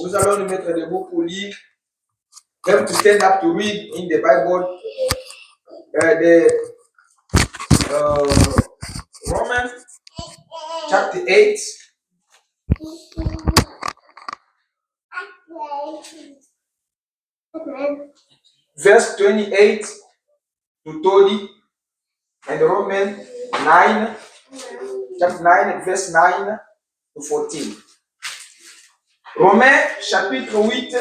Nous allons nous mettre debout pour lire. We have to stand up to read in the Bible Romans chapter 8. Verse 28 to 30, and Romans 9, chapter 9, verse 9 to 14. Romains chapitre 8,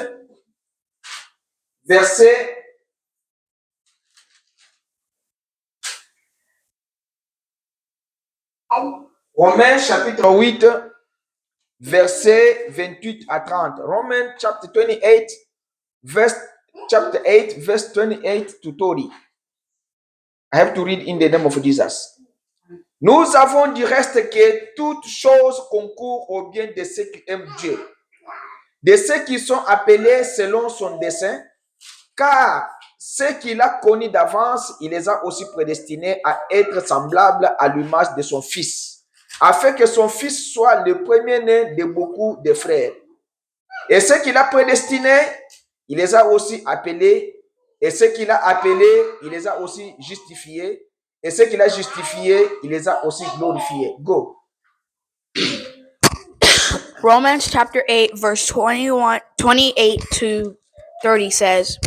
verset Romains chapitre 8, verset 28 à 30. Romans chapter 28, chapter 8, verse 28 to 30. I have to read in the name of Jesus. Nous avons du reste que toutes choses concourent au bien de ceux qui aiment Dieu, de ceux qui sont appelés selon son dessein, car ceux qu'il a connus d'avance, il les a aussi prédestinés à être semblables à l'image de son Fils, afin que son Fils soit le premier-né de beaucoup de frères. Et ceux qu'il a prédestinés, il les a aussi appelés. Et ceux qu'il a appelés, il les a aussi justifiés. Et ceux qu'il a justifiés, il les a aussi glorifiés. Go. Romans chapter 8, verse 28 to 30 says,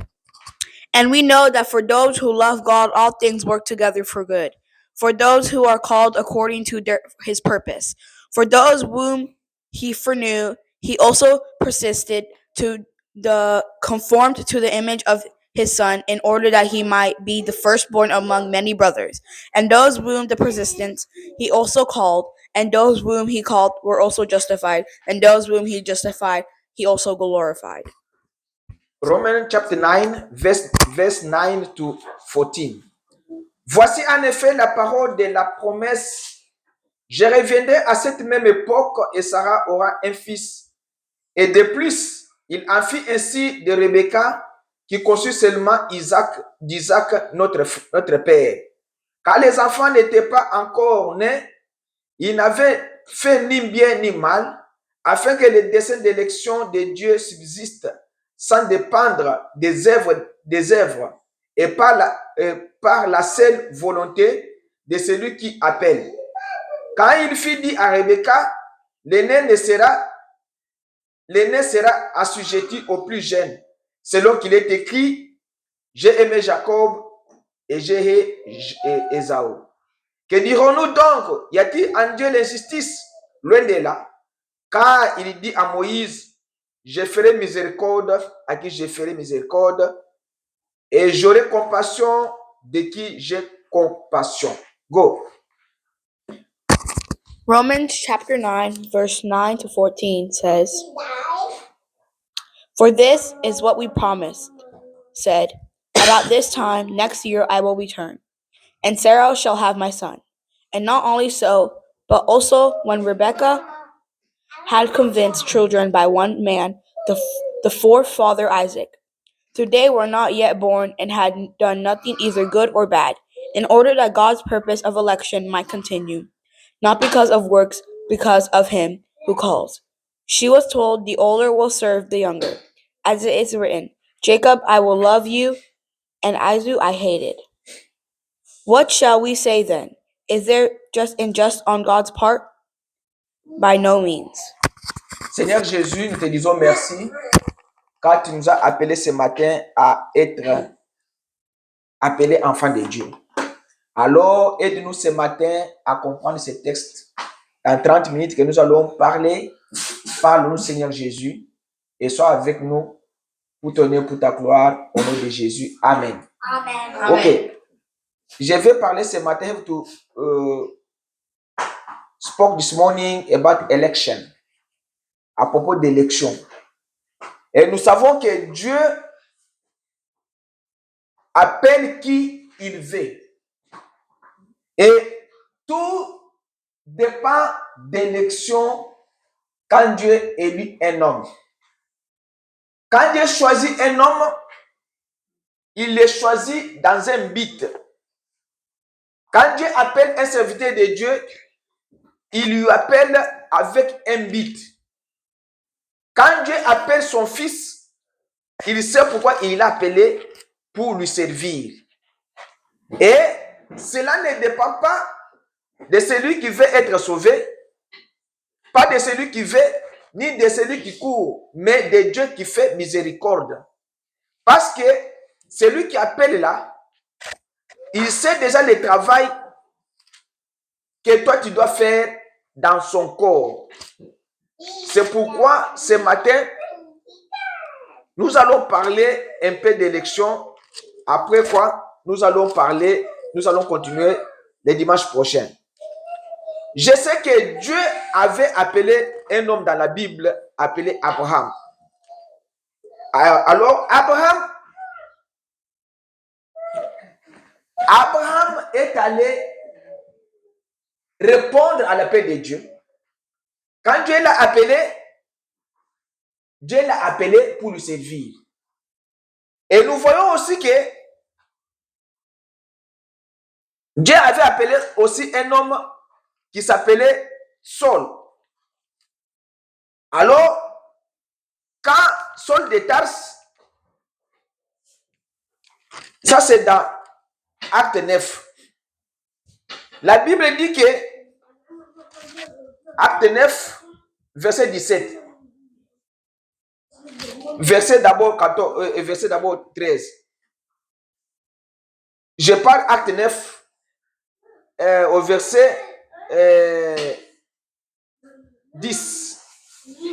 "And we know that for those who love God, all things work together for good, for those who are called according to his purpose. For those whom he foreknew, he also persisted to the conformed to the image of his Son, in order that he might be the firstborn among many brothers. And those whom the persistence he also called, and those whom he called were also justified, and those whom he justified he also glorified." Romans chapter 9, verse 9 to 14. Voici en effet la parole de la promesse. Je reviendrai à cette même époque et Sarah aura un fils. Et de plus, il en fit ainsi de Rebecca, qui conçut seulement d'Isaac, notre père. Car les enfants n'étaient pas encore nés, ils n'avaient fait ni bien ni mal, afin que le dessein d'élection de Dieu subsiste sans dépendre des œuvres et par la seule volonté de celui qui appelle. Quand il fut dit à Rebecca, l'aîné sera assujetti au plus jeune, selon qu'il est écrit, j'ai aimé Jacob et j'ai Ésaü. Que dirons-nous donc? Y a-t-il en Dieu l'injustice? Loin de là. Car il dit à Moïse, je ferai miséricorde à qui je ferai miséricorde, et j'aurai compassion de qui j'ai compassion. Go. Romans chapter 9, verse 9 to 14 says, "For this is what we promised, said, about this time next year I will return, and Sarah shall have my son. And not only so, but also when Rebekah had convinced children by one man, the forefather Isaac, though they were not yet born and had done nothing either good or bad, in order that God's purpose of election might continue, not because of works, because of him who calls. She was told, the older will serve the younger, as it is written, Jacob I will love you, and Esau I hated. What shall we say then? Is there just injustice on God's part? By no means." Seigneur Jésus, nous te disons merci car tu nous as appelés ce matin à être appelés enfants de Dieu. Alors, aide-nous ce matin à comprendre ce texte. Dans 30 minutes que nous allons parler, parle-nous Seigneur Jésus et sois avec nous pour ton nom, pour ta gloire, au nom de Jésus. Amen. Amen. Ok. Je vais parler ce matin. I have to spoke this morning about election. À propos d'élection. Et nous savons que Dieu appelle qui il veut. Et tout dépend d'élection quand Dieu élit un homme. Quand Dieu choisit un homme, il le choisit dans un but. Quand Dieu appelle un serviteur de Dieu, il lui appelle avec un but. Quand Dieu appelle son fils, il sait pourquoi il l'a appelé pour lui servir. Et cela ne dépend pas de celui qui veut être sauvé, pas de celui qui veut, ni de celui qui court, mais de Dieu qui fait miséricorde. Parce que celui qui appelle là, il sait déjà le travail que toi tu dois faire dans son corps. C'est pourquoi ce matin, nous allons parler un peu d'élection. Après quoi, nous allons continuer les dimanches prochains. Je sais que Dieu avait appelé un homme dans la Bible appelé Abraham. Alors, Abraham est allé répondre à l'appel de Dieu. Quand Dieu l'a appelé pour lui servir. Et nous voyons aussi que Dieu avait appelé aussi un homme qui s'appelait Saul. Alors, quand Saul de Tarse, ça c'est dans Acte 9. La Bible dit que, Acte 9, verset 17, verset d'abord 14, verset d'abord 13. Je parle Acte 9 au verset 10.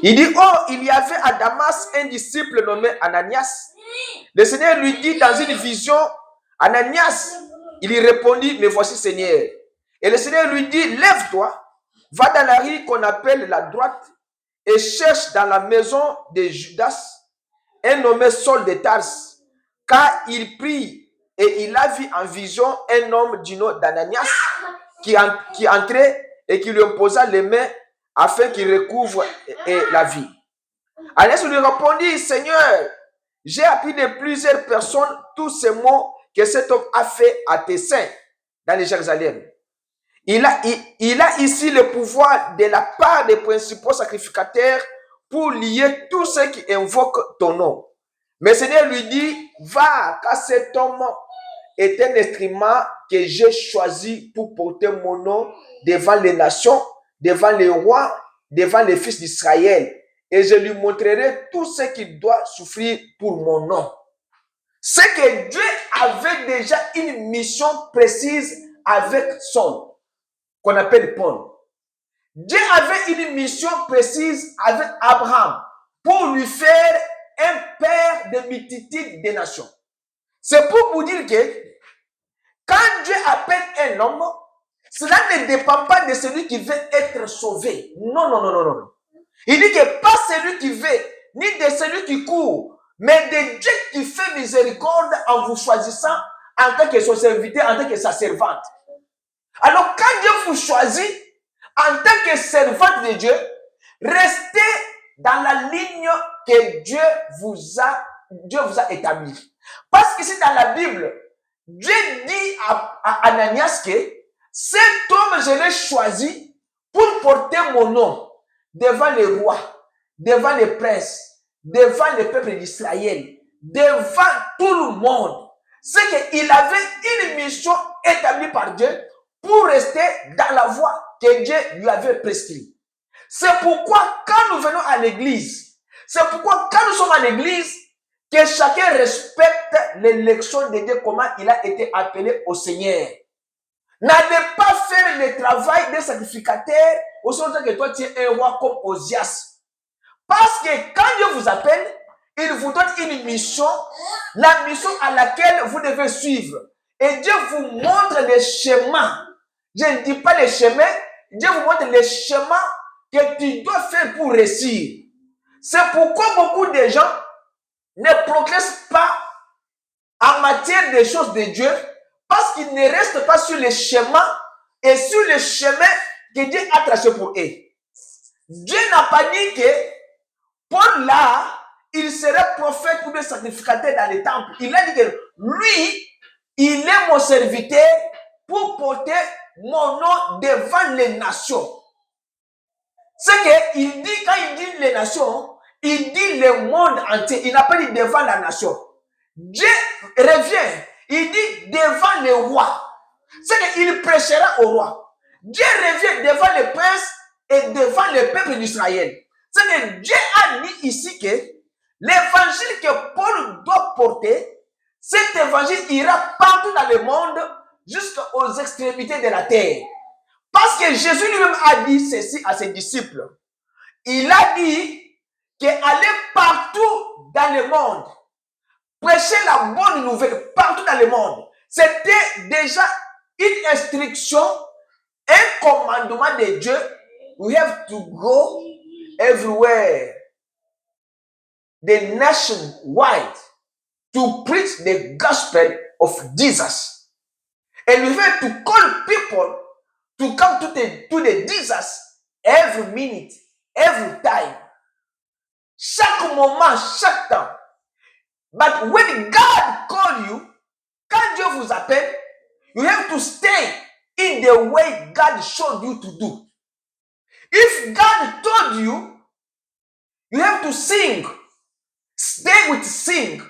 Il dit, oh, il y avait à Damas un disciple nommé Ananias. Le Seigneur lui dit dans une vision, Ananias, il lui répondit, mais voici Seigneur. Et le Seigneur lui dit, lève-toi, va dans la rue qu'on appelle la droite et cherche dans la maison de Judas un nommé Saul de Tarse, car il prie et il a vu en vision un homme du nom d'Ananias qui entrait et qui lui imposa les mains afin qu'il recouvre la vie. Ananias lui répondit, Seigneur, j'ai appris de plusieurs personnes tous ces mots que cet homme a fait à tes saints dans les Jérusalem. Il a ici le pouvoir de la part des principaux sacrificateurs pour lier tous ceux qui invoquent ton nom. Mais le Seigneur lui dit, va, car cet homme est un instrument que j'ai choisi pour porter mon nom devant les nations, devant les rois, devant les fils d'Israël. Et je lui montrerai tout ce qu'il doit souffrir pour mon nom. C'est que Dieu avait déjà une mission précise avec Saul, qu'on appelle Paul. Dieu avait une mission précise avec Abraham pour lui faire un père de multitude des nations. C'est pour vous dire que quand Dieu appelle un homme, cela ne dépend pas de celui qui veut être sauvé. Non, non, non, non, non. Il dit que pas celui qui veut, ni de celui qui court, mais de Dieu qui fait miséricorde en vous choisissant en tant que son serviteur, en tant que sa servante. Alors, quand Dieu vous choisit en tant que servante de Dieu, restez dans la ligne que Dieu vous a établie. Parce que c'est dans la Bible, Dieu dit à Ananias que cet homme, je l'ai choisi pour porter mon nom devant les rois, devant les princes, devant le peuple d'Israël, devant tout le monde. C'est qu'il avait une mission établie par Dieu pour rester dans la voie que Dieu lui avait prescrite. C'est pourquoi quand nous venons à l'église, c'est pourquoi quand nous sommes à l'église, que chacun respecte l'élection de Dieu, comment il a été appelé au Seigneur. N'allez pas faire le travail des sacrificateurs aussi longtemps que toi tu es un roi comme Osias. Parce que quand Dieu vous appelle, il vous donne une mission, la mission à laquelle vous devez suivre. Et Dieu vous montre les chemins. Je ne dis pas les chemins, Dieu vous montre les chemins que tu dois faire pour réussir. C'est pourquoi beaucoup de gens ne progressent pas en matière des choses de Dieu parce qu'ils ne restent pas sur les chemins et sur les chemins que Dieu a tracés pour eux. Dieu n'a pas dit que Paul là, il serait prophète ou bien sacrificateur dans les temples. Il a dit que lui, il est mon serviteur pour porter mon nom devant les nations. C'est qu'il dit, quand il dit les nations, il dit le monde entier. Il n'a pas dit devant la nation. Dieu revient. Il dit devant le roi. C'est qu'il prêchera au roi. Dieu revient devant les princes et devant le peuple d'Israël. C'est que Dieu a dit ici que l'évangile que Paul doit porter, cet évangile ira partout dans le monde jusqu'aux extrémités de la terre. Parce que Jésus lui-même a dit ceci à ses disciples. Il a dit qu'aller partout dans le monde, prêcher la bonne nouvelle partout dans le monde, c'était déjà une instruction, un commandement de Dieu. We have to go everywhere, the nation wide, to preach the gospel of Jesus. And we have to call people to come to the Jesus every minute, every time. Chaque moment, chaque temps. But when God call you, quand Dieu vous appelle, you have to stay in the way God showed you to do. If God told you, you have to sing. Stay with sing.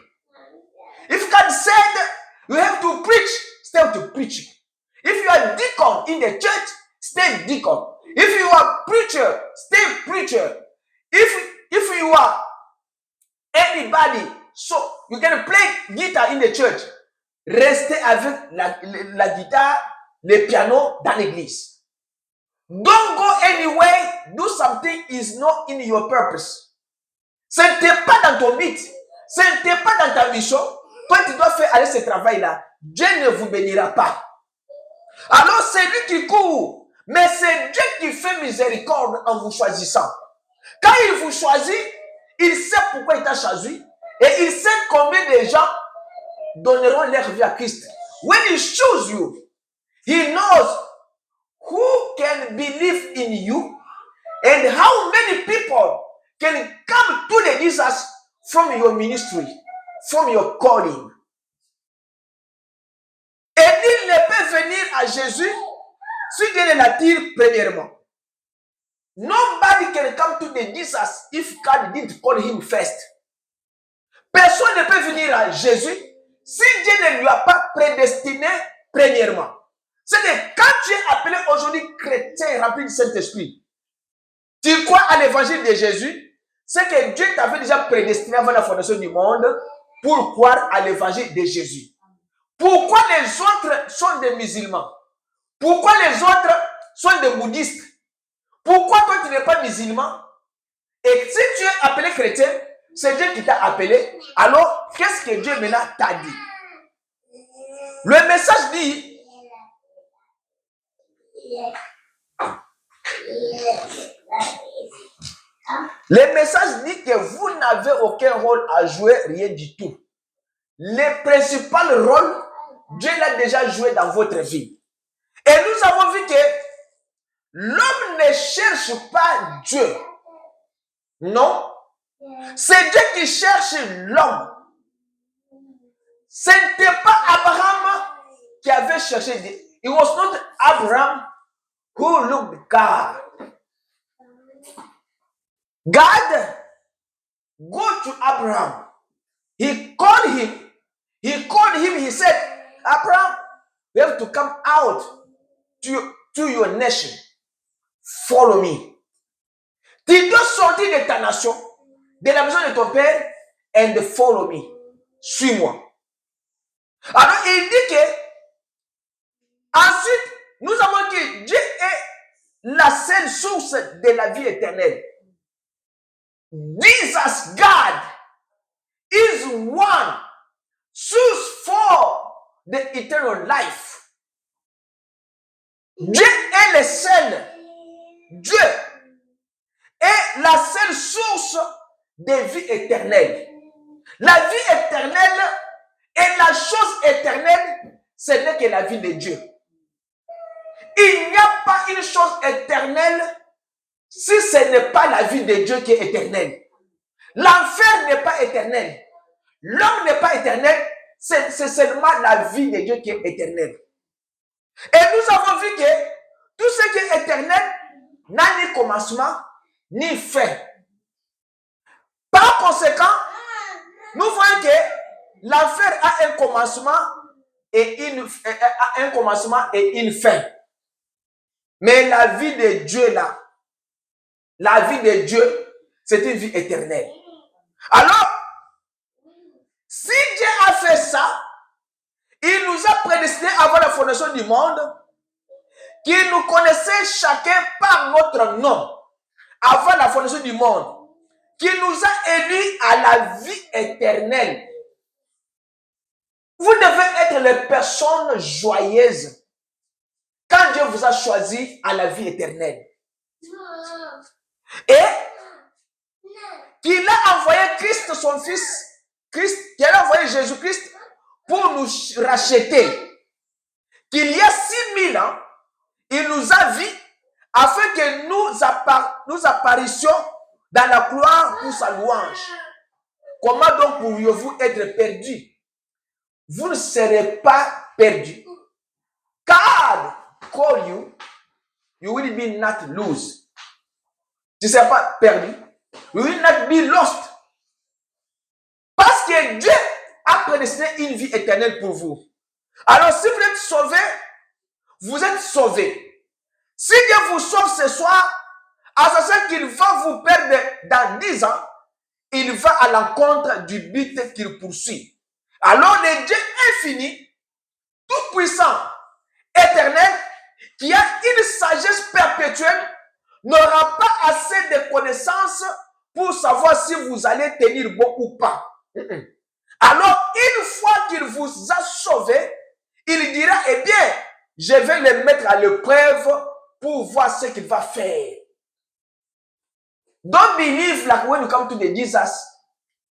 If God said you have to preach, stay with preaching. If you are deacon in the church, stay deacon. If you are preacher, stay preacher. If you are anybody, so you can play guitar in the church, restez avec la guitare, le piano dans l'église. Don't go anywhere, do something is not in your purpose. Ce n'était pas dans ton but, ce n'était pas dans ta mission. Toi, tu dois faire aller ce travail-là. Dieu ne vous bénira pas. Alors, c'est lui qui court, mais c'est Dieu qui fait miséricorde en vous choisissant. Quand il vous choisit, il sait pourquoi il t'a choisi et il sait combien de gens donneront leur vie à Christ. When he chooses you, he knows who can believe in you and how many people can come to the Jesus from your ministry, from your calling. Et il ne peut venir à Jésus si Dieu ne l'attire premièrement. Nobody can come to the Jesus if God didn't call him first. Personne ne peut venir à Jésus si Dieu ne lui a pas prédestiné premièrement. C'est que quand tu es appelé aujourd'hui chrétien rempli du Saint-Esprit, tu crois à l'évangile de Jésus, c'est que Dieu t'avait déjà prédestiné avant la fondation du monde pour croire à l'évangile de Jésus. Pourquoi les autres sont des musulmans? Pourquoi les autres sont des bouddhistes? Pourquoi toi tu n'es pas musulman? Et si tu es appelé chrétien, c'est Dieu qui t'a appelé. Alors, qu'est-ce que Dieu maintenant t'a dit? Le message dit, le message dit que vous n'avez aucun rôle à jouer, rien du tout. Le principal rôle, Dieu l'a déjà joué dans votre vie. Et nous avons vu que l'homme ne cherche pas Dieu. Non. C'est Dieu qui cherche l'homme. Ce n'était pas Abraham qui avait cherché Dieu. It was not Abraham who looked God. God go to Abraham. He called him. He said, Abraham, you have to come out to your nation. Follow me. Tu dois sortir de ta nation, de la maison de ton père, and follow me. Suis-moi. Alors, il dit que, ensuite, nous avons dit, Dieu est la seule source de la vie éternelle. Jesus, God, is one source for the eternal life. Dieu est le seul. Dieu est la seule source de vie éternelle. La vie éternelle et la chose éternelle, ce n'est que la vie de Dieu. Il n'y a pas une chose éternelle si ce n'est pas la vie de Dieu qui est éternelle. L'enfer n'est pas éternel. L'homme n'est pas éternel. C'est seulement la vie de Dieu qui est éternelle. Et nous avons vu que tout ce qui est éternel n'a ni commencement ni fin. Par conséquent, nous voyons que l'enfer a un commencement et une fin. Mais la vie de Dieu là, la vie de Dieu, c'est une vie éternelle. Alors, si Dieu a fait ça, il nous a prédestinés avant la fondation du monde, qu'il nous connaissait chacun par notre nom, avant la fondation du monde, qu'il nous a élus à la vie éternelle. Vous devez être les personnes joyeuses quand Dieu vous a choisi à la vie éternelle. Et qu'il a envoyé Christ, son Fils, qu'il a envoyé Jésus-Christ pour nous racheter. Qu'il y a 6000 ans, il nous a vus afin que nous apparissions dans la gloire pour sa louange. Comment donc pourriez-vous être perdus? Vous ne serez pas perdus. God call you, you will be not lose. Tu ne seras pas perdu. You will not be lost. Parce que Dieu a prédestiné une vie éternelle pour vous. Alors si vous êtes sauvés, vous êtes sauvés. Si Dieu vous sauve ce soir, à ce qu'il va vous perdre dans 10 ans, il va à l'encontre du but qu'il poursuit. Alors le Dieu infini, tout puissant, éternel, qui a une sagesse perpétuelle, n'aura pas assez de connaissances pour savoir si vous allez tenir bon ou pas. Alors, une fois qu'il vous a sauvé, il dira, eh bien, je vais le mettre à l'épreuve pour voir ce qu'il va faire. Don't believe like when you come to the Jesus,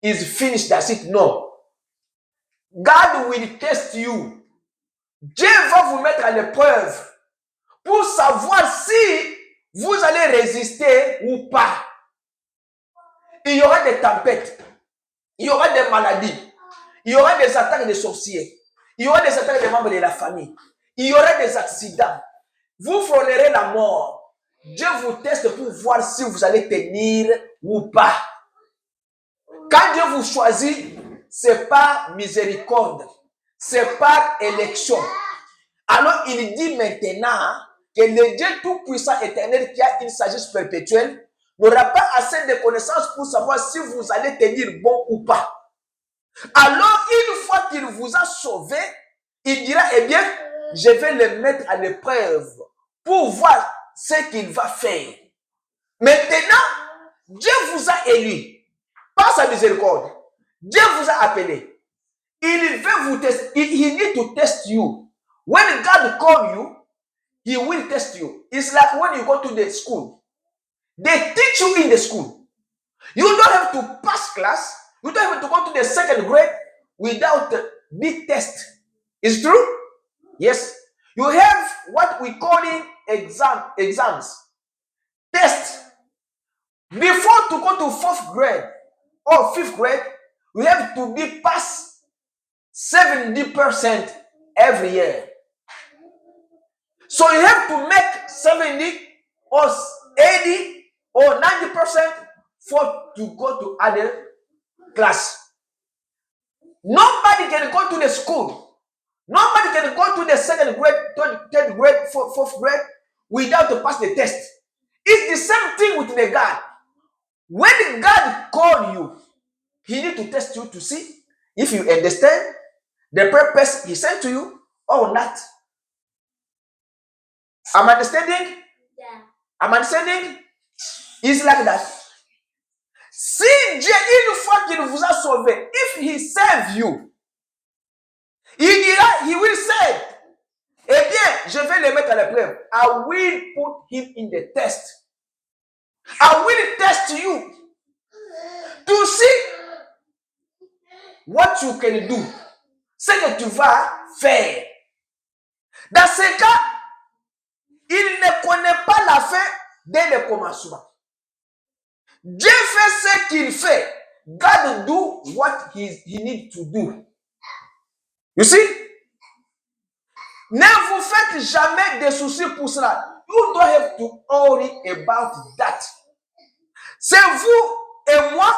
is finished, that's it. No. God will test you. Dieu va vous mettre à l'épreuve pour savoir si vous allez résister ou pas. Il y aura des tempêtes, il y aura des maladies, il y aura des attaques de sorciers, il y aura des attaques des membres de la famille, il y aura des accidents. Vous frôlerez la mort. Dieu vous teste pour voir si vous allez tenir ou pas. Quand Dieu vous choisit, c'est par miséricorde, c'est par élection. Alors il dit maintenant que le Dieu tout-puissant éternel qui a une sagesse perpétuelle n'aura pas assez de connaissances pour savoir si vous allez tenir bon ou pas. Alors, une fois qu'il vous a sauvé, il dira, eh bien, je vais le mettre à l'épreuve pour voir ce qu'il va faire. Maintenant, Dieu vous a élu par sa miséricorde. Dieu vous a appelé. Il veut vous tester. He need to test you. When God call you, He will test you. It's like when you go to the school. They teach you in the school. You don't have to pass class. You don't have to go to the second grade without a big test. Is true? Yes. You have what we call in exams. Test. Before to go to 4th grade or 5th grade, we have to be past 70% every year. So you have to make 70 or 80 or 90% to go to other class. Nobody can go to the school. Nobody can go to the 2nd grade, 3rd grade, 4th grade without to pass the test. It's the same thing with the God. When God called you, He need to test you to see if you understand the purpose He sent to you or not. I'm understanding? Yeah. I'm understanding? It's like that. Si Dieu, une fois qu'il vous a sauvé, if He save you, il dira, He will say, eh bien, je vais le mettre à l'épreuve. I will put him in the test. I will test you to see what you can do. Ce que tu vas faire. Dans ce cas, il ne connaît pas la fin dès le commencement. Dieu fait ce qu'il fait. God do what he needs to do. You see? Ne vous faites jamais de soucis pour cela. You don't have to worry about that. C'est vous et moi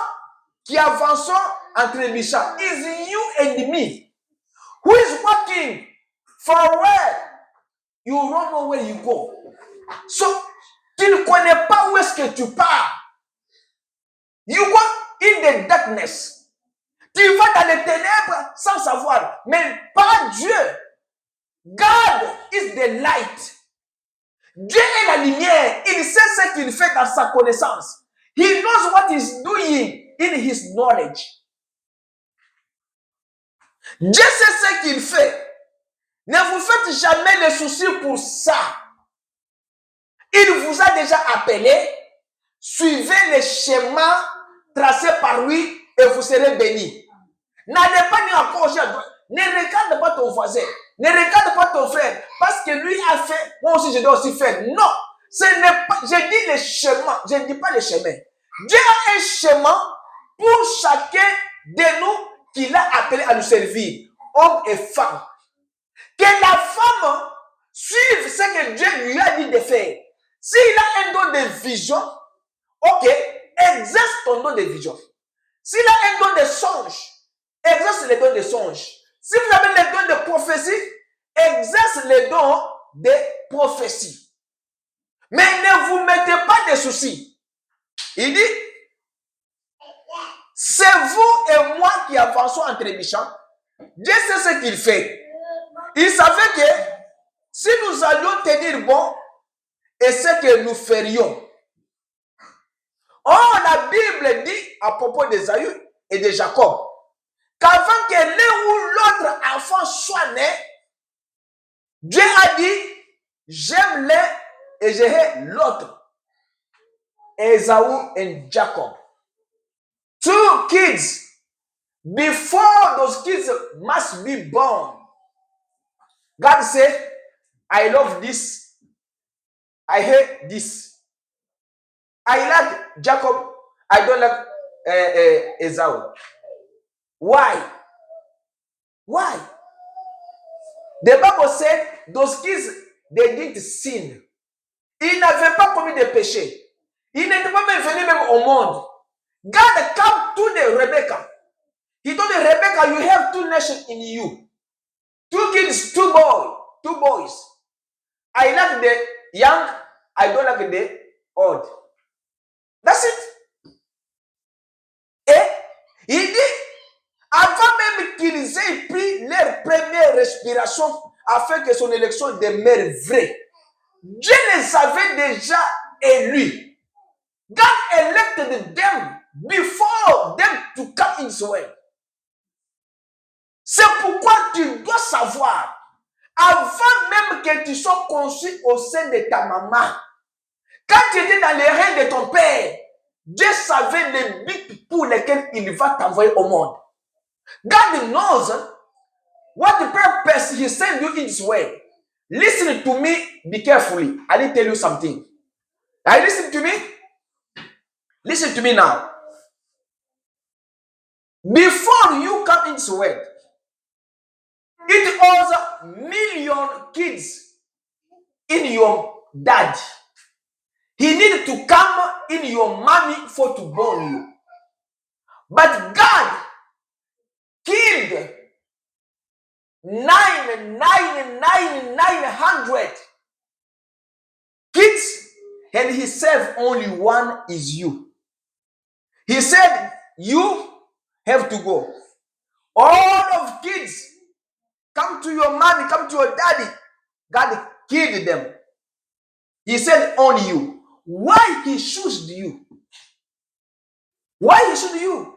qui avançons entre les méchants is you and me, who is working for where you don't know where you go. So, tu ne connais pas où est-ce que tu pars. You go in the darkness. Tu vas dans les ténèbres sans savoir, mais pas Dieu. God is the light. Dieu est la lumière. Il sait ce qu'il fait dans sa connaissance. He knows what he's doing in his knowledge. Dieu sait ce qu'il fait. Ne vous faites jamais les soucis pour ça. Il vous a déjà appelé. Suivez les schémas tracés par lui et vous serez bénis. N'allez pas ni encore à droite. Ne regarde pas ton voisin. Ne regarde pas ton frère. Parce que lui a fait, moi aussi je dois aussi faire. Non. Ce n'est pas, je dis les chemins. Je ne dis pas les chemins. Dieu a un chemin pour chacun de nous qu'il a appelé à nous servir. Hommes et femmes. Que la femme suive ce que Dieu lui a dit de faire. S'il a un don de vision, ok, exerce ton don de vision. S'il a un don de songe, exerce le don de songe. Si vous avez le don de prophétie, exerce le don de prophétie. Mais ne vous mettez pas de soucis. Il dit, c'est vous et moi qui avançons entre les méchants. Dieu sait ce qu'il fait. Il savait que si nous allions tenir bon, et ce que nous ferions. Or, la Bible dit à propos d'Ésaü et de Jacob, qu'avant que l'un ou l'autre enfant soit né, Dieu a dit, j'aime l'un et je hais l'autre. Esau and Jacob. Two kids, before those kids must be born, God said, I love this, I hate this. I like Jacob, I don't like Esau. Why? Why? The Bible said those kids, they didn't sin. Ils n'avaient pas commis de péché. Ils n'étaient pas même venus même au monde. God came to the Rebecca. He told the Rebecca, you have two nations in you. Two kids, two boys. I like the young, I don't like the old. That's it. Et il dit, avant même qu'ils aient pris leur première respiration afin que son élection demeure vraie, Dieu les avait déjà élus. God elected them before them to come in His way. C'est pourquoi tu dois savoir, avant même que tu sois conçu au sein de ta maman, quand tu étais dans les reins de ton père, Dieu savait les buts pour lesquels il va t'envoyer au monde. God knows what the purpose He sent you in His way. Listen to me, be carefully. I need to tell you something. Are you listening to me? Listen to me now. Before you come into the world, it was million kids in your dad. He needed to come in your mommy for to born you. But God killed 900 kids, and He said only one is you. He said you have to go. All of kids come to your mommy, come to your daddy. God killed them. He said only you. Why He chose you? Why He chose you?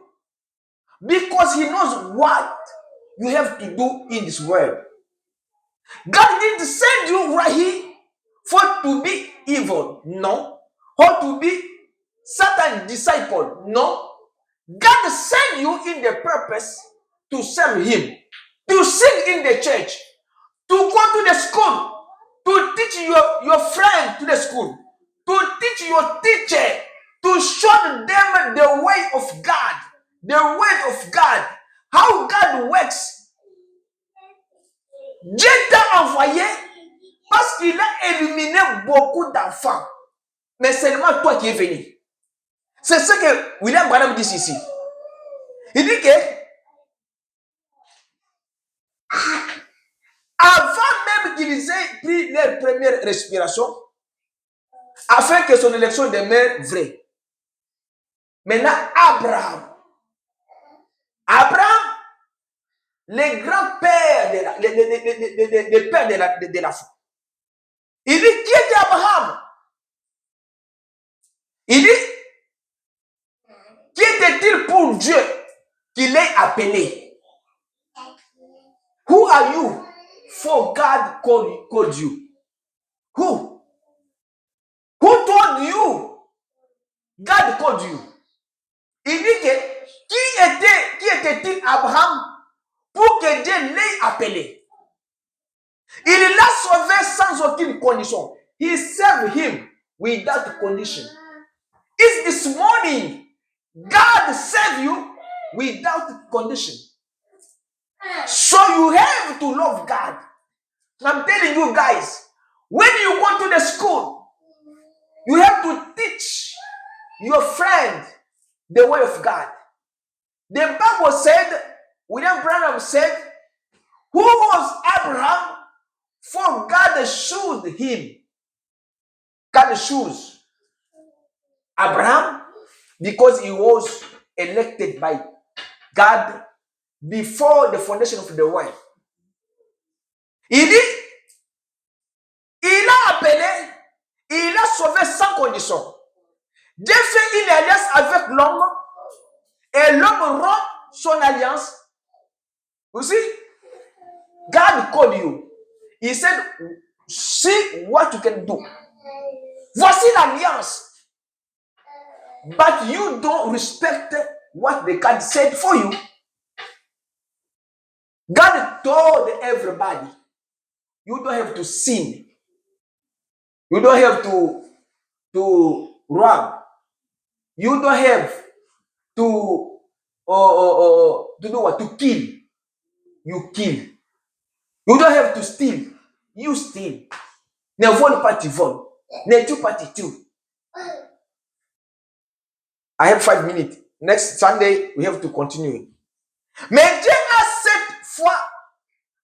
Because He knows what you have to do in this world. God didn't send you right here for to be evil, no. Or to be Satan's disciple, no. God sent you in the purpose to serve Him, to sing in the church, to go to the school, to teach your friend to the school, to teach your teacher, to show them the way of God, the word of God, how God works. Dieu t'a envoyé parce qu'il a éliminé beaucoup d'enfants. Mais seulement toi qui es venu. C'est ce que William Branham dit ici. Il dit que avant même qu'ils aient pris leur première respiration, afin que son élection demeure vraie. Maintenant, Abraham, le grand-père de la, le père de la foi. Il dit, qui était Abraham? Il dit, qui était-il pour Dieu qu'il l'ait appelé? Who are you for God called you? Who? Who told you God called you? Il dit que qui était-il Abraham pour que Dieu l'ait appelé? Il l'a sauvé sans aucune condition. He served him without condition. It's this morning, God saved you without condition. So you have to love God. I'm telling you guys, when you go to the school, you have to teach your friend the way of God. The Bible said, William Branham said, who was Abraham? For God chose him. God chose Abraham because he was elected by God before the foundation of the world. Il dit, il a appelé, il a sauvé sans condition. Dieu fait une alliance avec l'homme et l'homme rompt son alliance. You see, God called you. He said, see what you can do. Voici l'alliance. But you don't respect what the God said for you. God told everybody, you don't have to sin. You don't have to rob. You don't have to do what? To kill. You kill. You don't have to steal. You steal. Ne vole pas, tu voles. Ne tue pas, tu tues. I have 5 minutes. Next Sunday, we have to continue. Mais Dieu a cette fois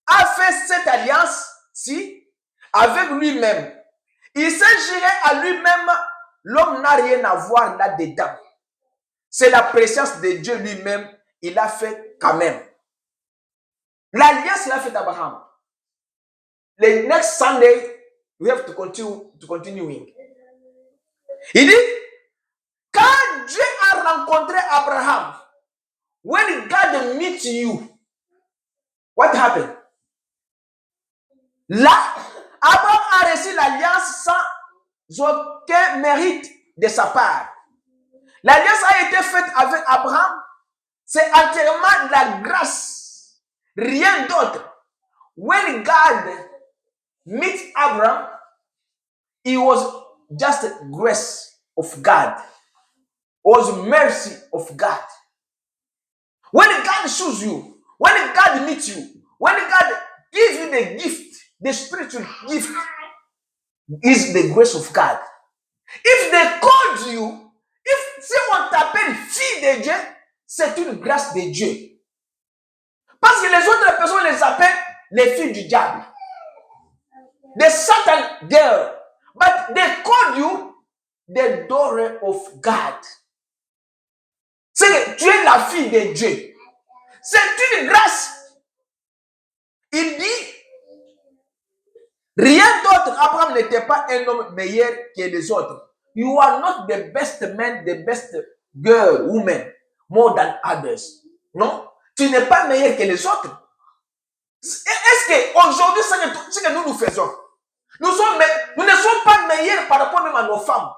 a fait cette alliance-ci avec lui-même. Il s'agirait à lui-même, l'homme n'a rien à voir là-dedans. C'est la présence de Dieu lui-même, il a fait quand même. L'alliance, il a fait Abraham. The next Sunday, we have to continue. Il dit, quand Dieu a rencontré Abraham, when God meets you, what happened? Là, Abraham a reçu l'alliance sans aucun mérite de sa part. L'alliance a été faite avec Abraham, c'est entièrement la grâce, rien d'autre. When God meets Abraham, it was just grace of God, it was mercy of God. When God chooses you, when God meets you, when God gives you the gift, the spiritual gift is the grace of God. If they called you, si on t'appelle fille de Dieu, c'est une grâce de Dieu. Parce que les autres personnes les appellent les filles du diable. The Satan girl. But they call you the daughter of God. C'est que tu es la fille de Dieu. C'est une grâce. Il dit, rien d'autre. Abraham n'était pas un homme meilleur que les autres. You are not the best man, the best girl, woman, more than others. Non? Tu n'es pas meilleur que les autres. Est-ce qu'aujourd'hui, ce que nous faisons, nous ne sommes pas meilleurs par rapport même à nos femmes.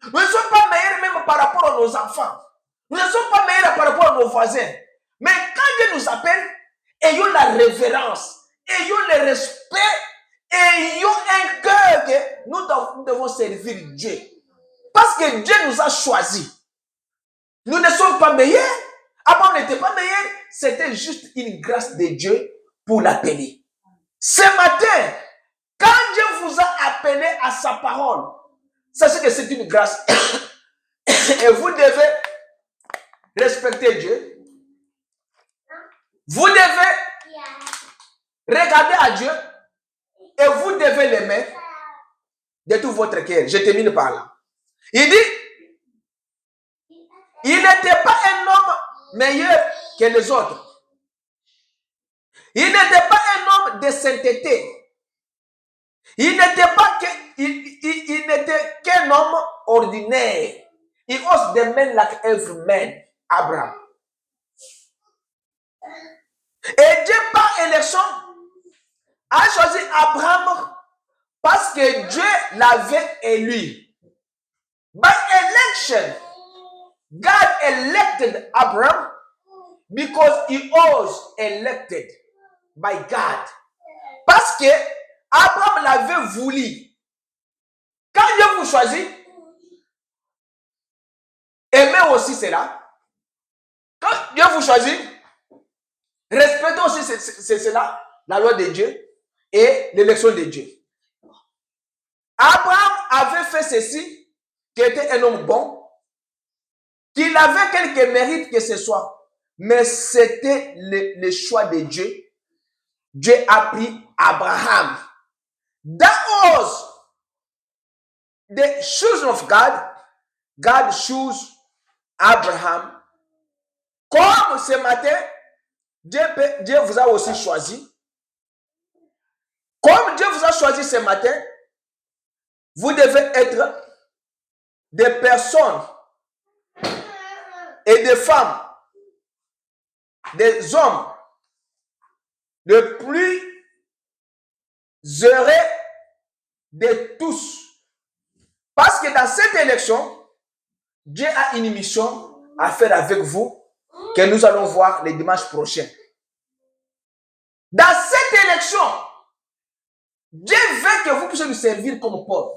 Nous ne sommes pas meilleurs même par rapport à nos enfants. Nous ne sommes pas meilleurs par rapport à nos voisins. Mais quand Dieu nous appelle, ayons la révérence, ayons le respect, ayons un cœur que nous devons servir Dieu. Parce que Dieu nous a choisis. Nous ne sommes pas meilleurs. Avant, on n'était pas meilleurs. C'était juste une grâce de Dieu pour l'appeler. Ce matin, quand Dieu vous a appelé à sa parole, sachez que c'est une grâce. Et vous devez respecter Dieu. Vous devez regarder à Dieu et vous devez l'aimer de tout votre cœur. Je termine par là. Il dit, il n'était pas un homme meilleur que les autres. Il n'était pas un homme de sainteté. Il n'était qu'un homme ordinaire. Il ose de même la œuvre humaine, Abraham. Et Dieu, par élection, a choisi Abraham parce que Dieu l'avait élu. By election, God elected Abraham because he was elected by God. Parce que Abraham l'avait voulu. Quand Dieu vous choisit, aimez aussi cela. Quand Dieu vous choisit, respectez aussi cela, la loi de Dieu et l'élection de Dieu. Abraham avait fait ceci, qui était un homme bon, qu'il avait quelques mérites que ce soit, mais c'était le choix de Dieu. Dieu a pris Abraham. That was the choosing of God. God chose Abraham. Comme ce matin, Dieu vous a aussi choisi. Comme Dieu vous a choisi ce matin, vous devez être des personnes et des femmes, des hommes le plus heureux de tous. Parce que dans cette élection, Dieu a une mission à faire avec vous que nous allons voir le dimanche prochain. Dans cette élection, Dieu veut que vous puissiez lui servir comme Paul.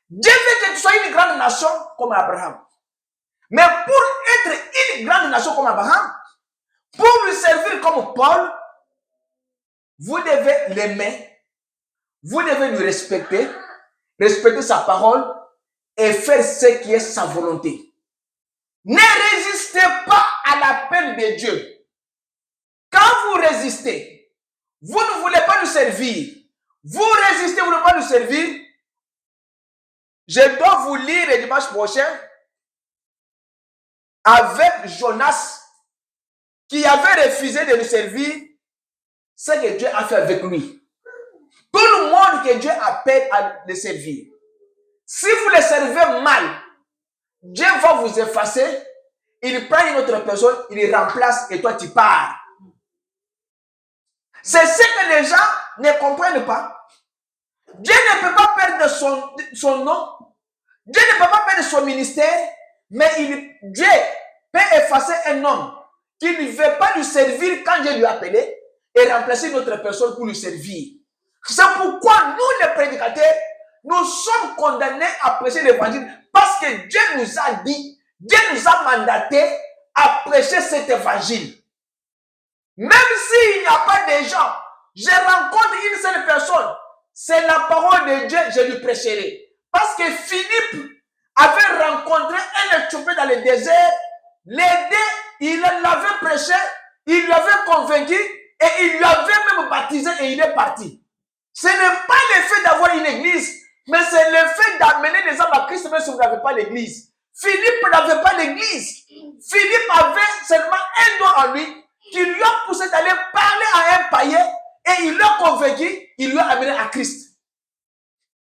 Dieu veut que tu sois une grande nation comme Abraham. Mais pour être une grande nation comme Abraham, pour lui servir comme Paul, vous devez l'aimer, vous devez lui respecter, respecter sa parole et faire ce qui est sa volonté. Ne résistez pas à l'appel de Dieu. Quand vous résistez, vous ne voulez pas lui servir. Vous résistez, vous ne voulez pas lui servir. Je dois vous lire le dimanche prochain avec Jonas qui avait refusé de lui servir ce que Dieu a fait avec lui. Tout le monde que Dieu appelle à le servir. Si vous le servez mal, Dieu va vous effacer. Il prend une autre personne, il remplace et toi tu pars. C'est ce que les gens ne comprennent pas. Dieu ne peut pas perdre son nom. Dieu ne peut pas perdre son ministère. Mais Dieu peut effacer un homme qui ne veut pas lui servir quand Dieu lui a appelé et remplacer une autre personne pour lui servir. C'est pourquoi nous les prédicateurs, nous sommes condamnés à prêcher l'évangile parce que Dieu nous a dit, Dieu nous a mandaté à prêcher cet évangile. Même s'il n'y a pas de gens, je rencontre une seule personne, c'est la parole de Dieu, je lui prêcherai. Parce que Philippe avait rencontré un Éthiopien dans le désert, l'aidé, il l'avait prêché, il lui avait convaincu et il lui avait même baptisé et il est parti. Ce n'est pas le fait d'avoir une église, mais c'est le fait d'amener les hommes à Christ même si vous n'avez pas l'église. Philippe n'avait pas l'église. Philippe avait seulement un don en lui qui lui a poussé d'aller parler à un païen et il l'a convaincu, il lui a amené à Christ.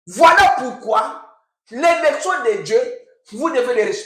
Voilà pourquoi l'élection de Dieu, vous devez les respecter.